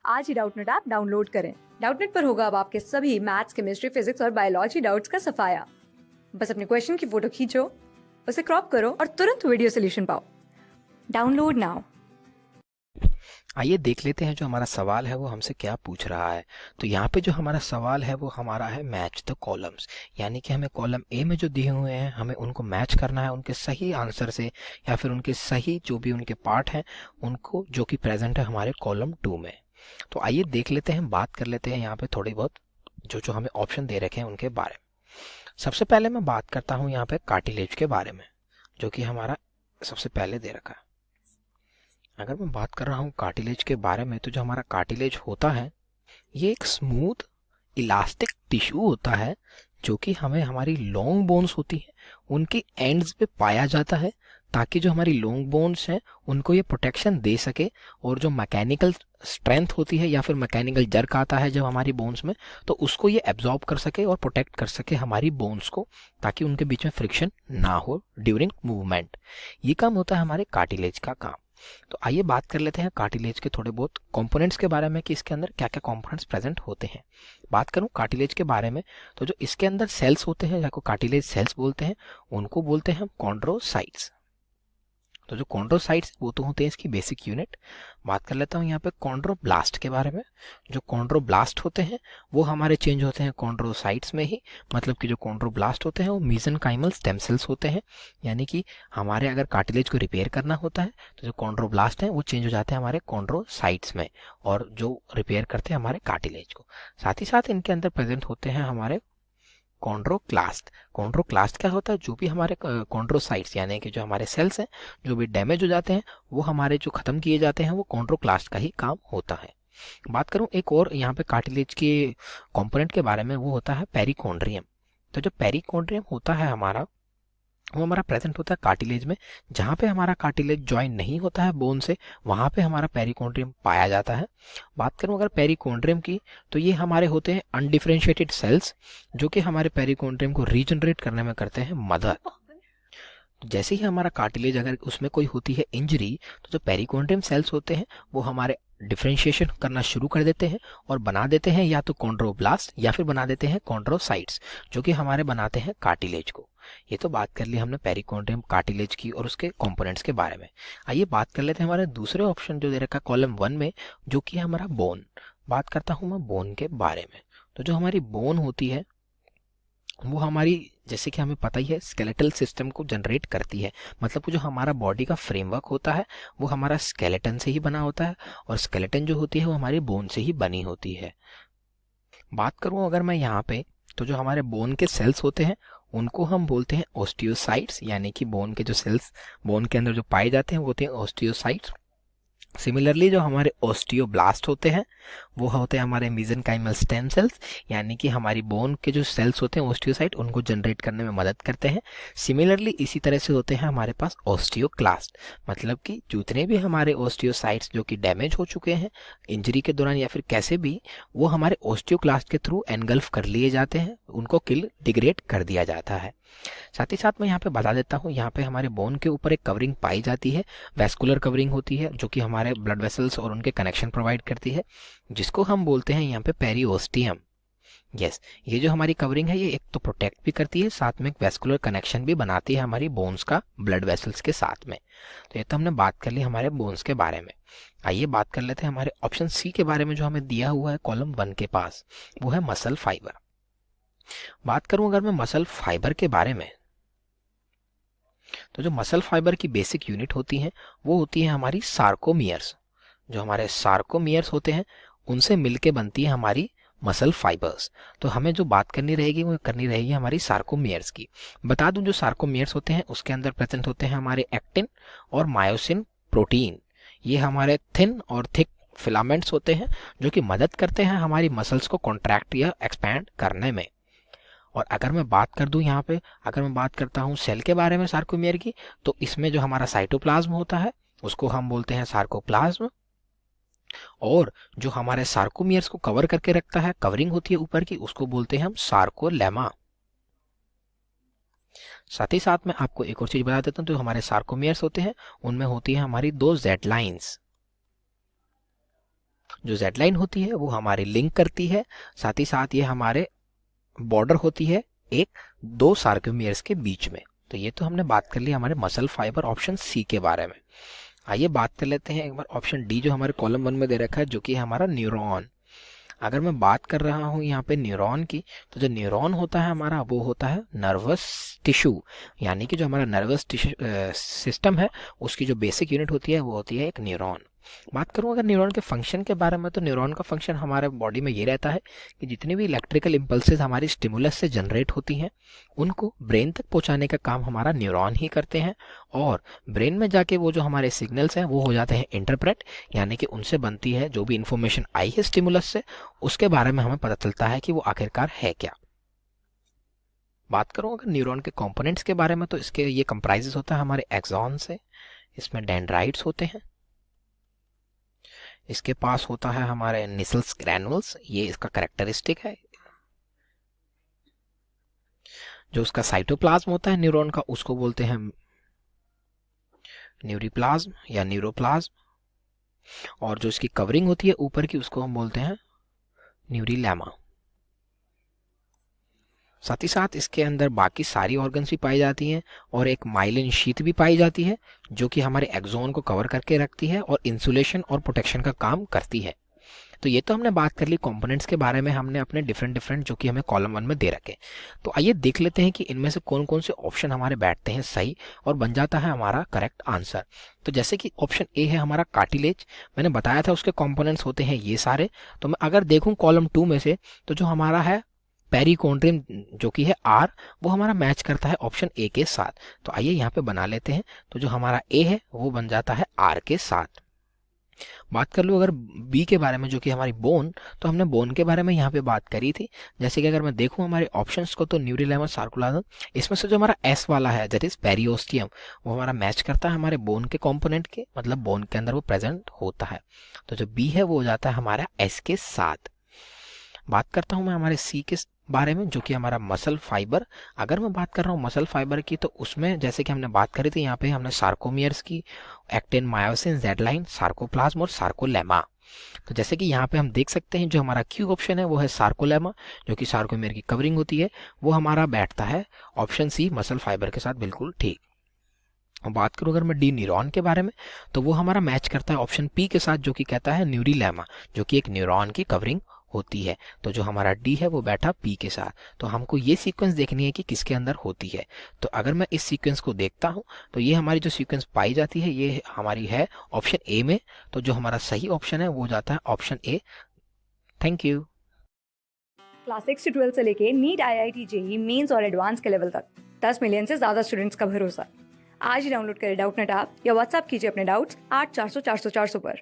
आज ही Doubtnut app download करें। Doubtnut पर होगा अब आपके सभी मैथ्स, केमिस्ट्री, फिजिक्स और बायोलॉजी डाउट्स का सफाया। बस अपने क्वेश्चन की फोटो खींचो, उसे क्रॉप करो और तुरंत वीडियो सोल्यूशन पाओ। Download now. आइए देख लेते हैं जो हमारा सवाल है वो हमसे क्या पूछ रहा है। तो यहाँ पे जो हमारा सवाल है वो हमारा है मैच द कॉलम्स, यानी कि हमें कॉलम ए में जो दिए हुए हैं हमें उनको मैच करना है उनके सही आंसर से, या फिर उनके सही जो भी उनके पार्ट हैं उनको, जो कि प्रेजेंट है हमारे कॉलम 2 में। तो आइए देख लेते हैं, बात कर लेते हैं यहाँ पे थोड़ी बहुत जो जो हमें ऑप्शन दे रखे हैं उनके बारे में। सबसे पहले मैं बात करता हूँ यहाँ पे कार्टिलेज के बारे में, जो कि हमारा सबसे पहले दे रखा है। अगर मैं बात कर रहा हूँ कार्टिलेज के बारे में, तो जो हमारा कार्टिलेज होता है ये एक स्मूथ इलास्टिक टिश्यू होता है, जो कि हमें हमारी लॉन्ग बोन्स होती है उनकी एंड्स पे पाया जाता है, ताकि जो हमारी लॉन्ग बोन्स हैं उनको ये प्रोटेक्शन दे सके, और जो मैकेनिकल स्ट्रेंथ होती है या फिर मैकेनिकल जर्क आता है जब हमारी बोन्स में, तो उसको ये एब्जॉर्ब कर सके और प्रोटेक्ट कर सके हमारी बोन्स को, ताकि उनके बीच में फ्रिक्शन ना हो ड्यूरिंग मूवमेंट। ये काम होता है हमारे कार्टिलेज का काम। तो आइए बात कर लेते हैं कार्टिलेज के थोड़े बहुत कंपोनेंट्स के बारे में कि इसके अंदर क्या क्या कंपोनेंट्स प्रेजेंट होते हैं। बात करूं कार्टिलेज के बारे में, तो जो इसके अंदर सेल्स होते हैं, जिनको कार्टिलेज सेल्स बोलते हैं, उनको बोलते हैं हम कॉन्ड्रोसाइट्स। तो जो कॉन्ड्रोसाइट्स वो तो होते हैं इसकी बेसिक यूनिट। बात कर लेता हूँ यहाँ पे कॉन्ड्रोब्लास्ट के बारे में। जो कॉन्ड्रोब्लास्ट होते हैं वो हमारे चेंज होते हैं कॉन्ड्रोसाइट्स में ही, मतलब कि जो कॉन्ड्रोब्लास्ट होते हैं वो मीसेनकाइमल स्टेम सेल्स होते हैं, यानी कि हमारे अगर कार्टिलेज को रिपेयर करना होता है तो जो कॉन्ड्रोब्लास्ट हैं वो चेंज हो जाते हैं हमारे कॉन्ड्रोसाइट्स में, और जो रिपेयर करते हैं हमारे कार्टिलेज को। साथ ही साथ इनके अंदर प्रेजेंट होते हैं हमारे कॉन्ड्रोक्लास्ट। कॉन्ड्रोक्लास्ट क्या होता है, जो भी हमारे कॉन्ड्रोसाइट्स यानी कि जो हमारे सेल्स हैं जो भी डैमेज हो जाते हैं वो हमारे जो खत्म किए जाते हैं वो कॉन्ड्रोक्लास्ट का ही काम होता है। बात करूं एक और यहाँ पे कार्टिलेज के कंपोनेंट के बारे में, वो होता है पेरिकॉन्ड्रियम। तो जो पेरिकॉन्ड्रियम होता है हमारा, वो हमारा प्रेजेंट होता है कार्टिलेज में। जहाँ पे हमारा कार्टिलेज ज्वाइन नहीं होता है बोन से, वहाँ पे हमारा पेरिकॉन्ड्रियम पाया जाता है। बात करूँ अगर पेरिकॉन्ड्रियम की, तो ये हमारे होते हैं अनडिफरेंशिएटेड सेल्स, जो कि हमारे पेरिकॉन्ड्रियम को रीजनरेट करने में करते हैं मदद। जैसे ही हमारा कार्टिलेज अगर उसमें कोई होती है इंजरी, तो जो पेरिकॉन्ड्रियम सेल्स होते हैं वो हमारे डिफरेंशिएशन करना शुरू कर देते हैं और बना देते हैं या तो कॉन्ड्रोब्लास्ट या फिर बना देते हैं कॉन्ड्रोसाइट्स, जो कि हमारे बनाते हैं कार्टिलेज को। ये तो बात कर ली हमने पेरिकॉन्ड्रियम कार्टिलेज की और उसके कंपोनेंट्स के बारे में। आइए बात कर लेते हैं हमारे दूसरे ऑप्शन जो दे रखा है कॉलम 1 में, जो कि है हमारा बोन। बात करता हूं मैं बोन के बारे में। तो जो हमारी बोन होती है वो हमारी, जैसे कि हमें पता ही है, स्केलेटल सिस्टम को जनरेट करती है। मतलब जो हमारा बॉडी का फ्रेमवर्क होता है वो हमारा स्केलेटन से ही बना होता है, और स्केलेटन जो होती है वो हमारी बोन से ही बनी होती है। बात करूं अगर मैं यहाँ पे, तो जो हमारे बोन के सेल्स होते हैं उनको हम बोलते हैं ओस्टियोसाइट्स, यानी कि बोन के जो सेल्स बोन के अंदर जो पाए जाते हैं वो होते हैं ओस्टियोसाइट्स। सिमिलरली जो हमारे ओस्टियोब्लास्ट होते हैं वो होते हैं हमारे मेसेनकाइमल स्टेम सेल्स, यानी कि हमारी बोन के जो सेल्स होते हैं ओस्टियोसाइट उनको जनरेट करने में मदद करते हैं। सिमिलरली इसी तरह से होते हैं हमारे पास ओस्टियोक्लास्ट, मतलब कि जितने भी हमारे ओस्टियोसाइट्स जो कि डैमेज हो चुके हैं इंजरी के दौरान या फिर कैसे भी, वो हमारे ओस्टियोक्लास्ट के थ्रू एनगल्फ कर लिए जाते हैं, उनको किल डिग्रेड कर दिया जाता है। साथ ही साथ मैं यहाँ पे बता देता हूँ, यहाँ पे हमारे बोन के ऊपर एक कवरिंग पाई जाती है, वेस्कुलर कवरिंग होती है, जो कि हमारे ब्लड वेसल्स और उनके कनेक्शन प्रोवाइड करती है, जिसको हम बोलते हैं यहाँ पे पेरिओस्टियम। यस, ये जो हमारी कवरिंग है ये एक तो प्रोटेक्ट भी करती है, साथ में एक वेस्कुलर कनेक्शन भी बनाती है हमारी बोन्स का ब्लड वेसल्स के साथ में। तो ये तो हमने बात कर ली हमारे बोन्स के बारे में। आइए बात कर लेते हैं हमारे ऑप्शन सी के बारे में, जो हमें दिया हुआ है कॉलम 1 के पास, वो है मसल फाइबर। बात करूं अगर मैं मसल फाइबर के बारे में, तो जो मसल फाइबर की बेसिक यूनिट होती है वो होती है हमारी सार्कोमियर्स। जो हमारे सार्कोमियर्स होते हैं उनसे मिलके बनती है हमारी मसल फाइबर्स। तो हमें जो बात करनी रहेगी वो करनी रहेगी हमारी सार्कोमियर्स की। बता दूं जो सार्कोमियर्स होते हैं उसके अंदर प्रेजेंट होते हैं हमारे एक्टिन और मायोसिन प्रोटीन। ये हमारे थिन और थिक फिलामेंट्स होते हैं जो कि मदद करते हैं हमारी मसल्स को कॉन्ट्रैक्ट या एक्सपैंड करने में। और अगर मैं बात कर दूं यहाँ पे, अगर मैं बात करता हूँ सेल के बारे में सार्कोमियर की, तो इसमें जो हमारा साइटोप्लाज्म होता है उसको हम बोलते हैं सार्कोप्लाज्म, और जो हमारे सार्कोमियर्स को कवर करके रखता है, कवरिंग होती है ऊपर की, उसको बोलते हैं हम सार्कोलेमा। साथ ही साथ मैं आपको एक और चीज बता देता हूँ, जो हमारे सार्कोमियर्स होते हैं उनमें होती है हमारी 2 जेड लाइन्स। जो जेड लाइन होती है वो हमारी लिंक करती है, साथ ही साथ ये हमारे बॉर्डर होती है एक दो सार्कोमियर्स के बीच में। तो ये तो हमने बात कर ली हमारे मसल फाइबर ऑप्शन सी के बारे में। आइए बात कर लेते हैं एक बार ऑप्शन डी जो हमारे कॉलम 1 में दे रखा है, जो कि है हमारा न्यूरॉन। अगर मैं बात कर रहा हूँ यहाँ पे न्यूरॉन की, तो जो न्यूरॉन होता है हमारा वो होता है नर्वस टिश्यू, यानी कि जो हमारा नर्वस सिस्टम है उसकी जो बेसिक यूनिट होती है वो होती है एक न्यूरॉन। बात करूँ अगर न्यूरॉन के फंक्शन के बारे में, तो न्यूरॉन का फंक्शन हमारे बॉडी में ये रहता है कि जितनी भी इलेक्ट्रिकल इम्पल्सेस हमारी स्टिमुलस से जनरेट होती हैं उनको ब्रेन तक पहुंचाने का काम हमारा न्यूरॉन ही करते हैं, और ब्रेन में जाके वो जो हमारे सिग्नल्स हैं वो हो जाते हैं इंटरप्रेट, यानी कि उनसे बनती है जो भी इंफॉर्मेशन आई है स्टिमुलस से उसके बारे में हमें पता चलता है कि वो आखिरकार है क्या। बात करूं अगर न्यूरॉन के कंपोनेंट्स के बारे में, तो इसके ये कंप्राइजेस होता है हमारे एक्सॉन से, इसमें डेंड्राइट्स होते हैं, इसके पास होता है हमारे निसल्स ग्रैनुल्स, ये इसका कैरेक्टरिस्टिक है। जो उसका साइटोप्लाज्म होता है न्यूरॉन का उसको बोलते हैं न्यूरीप्लाज्म या न्यूरोप्लाज्म, और जो इसकी कवरिंग होती है ऊपर की उसको हम बोलते हैं न्यूरीलैमा। साथ ही साथ इसके अंदर बाकी सारी ऑर्गन्स भी पाई जाती हैं और एक माइलिन शीथ भी पाई जाती है जो कि हमारे एक्सोन को कवर करके रखती है और इंसुलेशन और प्रोटेक्शन का काम करती है। तो ये तो हमने बात कर ली कंपोनेंट्स के बारे में, हमने अपने डिफरेंट जो कि हमें कॉलम 1 में दे रखे। तो आइए देख लेते हैं कि इनमें से कौन कौन से ऑप्शन हमारे बैठते हैं सही और बन जाता है हमारा करेक्ट आंसर। तो जैसे कि ऑप्शन ए है हमारा कार्टिलेज, मैंने बताया था उसके कंपोनेंट्स होते हैं ये सारे। तो मैं अगर देखूं कॉलम 2 में से, तो जो हमारा है पेरिकोन्ड्रियम जो कि है आर, वो हमारा मैच करता है ऑप्शन ए के साथ। तो आइए यहाँ पे बना लेते हैं। तो जो हमारा ए है वो बन जाता है आर के साथ। बात कर लूँ अगर बी के बारे में जो कि हमारी बोन, तो हमने बोन के बारे में यहाँ पे बात करी थी। जैसे कि अगर मैं देखूँ हमारे ऑप्शंस को, तो न्यूरीलेमा सार्कुलाज्म, इसमें से जो हमारा एस वाला है दैट इज पेरियोस्टियम, वो हमारा मैच करता है हमारे बोन के कंपोनेंट के, मतलब बोन के अंदर वो प्रेजेंट होता है। तो जो बी है वो हो जाता है हमारा एस के साथ। बात करता हूँ मैं हमारे सी के बारे में जो कि हमारा मसल फाइबर। अगर मैं बात कर रहा हूँ मसल फाइबर की, तो उसमें जैसे कि हमने बात करी थी यहाँ पे हमने सार्कोमियर्स की, actin, myosin, Z line, sarcoplasm और सार्कोलेमा। तो जैसे कि यहाँ पे हम देख सकते हैं जो हमारा क्यू ऑप्शन है वो है सार्कोलेमा, जो कि सार्कोमियर की कवरिंग होती है, वो हमारा बैठता है ऑप्शन सी मसल फाइबर के साथ, बिल्कुल ठीक। बात करूं अगर मैं डी न्यूरॉन के बारे में, तो वो हमारा मैच करता है ऑप्शन पी के साथ जो कि कहता है न्यूरीलेमा, जो कि एक न्यूरॉन की कवरिंग होती है। तो जो हमारा डी है वो बैठा पी के साथ। तो हमको ये सीक्वेंस देखनी है कि किसके अंदर होती है। तो अगर मैं इस सीक्वेंस को देखता हूं, तो ये हमारी जो सीक्वेंस पाई जाती है ये हमारी है ऑप्शन ए में। तो जो हमारा सही ऑप्शन है वो जाता है option A. Thank you. Class 6 से 12 से लेके नीट, IIT, JEE मेंस और एडवांस के लेवल तक 10 मिलियन से ज्यादा स्टूडेंट्स का भरोसा। आज ही डाउनलोड करें डाउटनेट ऐप या व्हाट्सएप कीजिए अपने डाउट्स 8400 400 400 पर।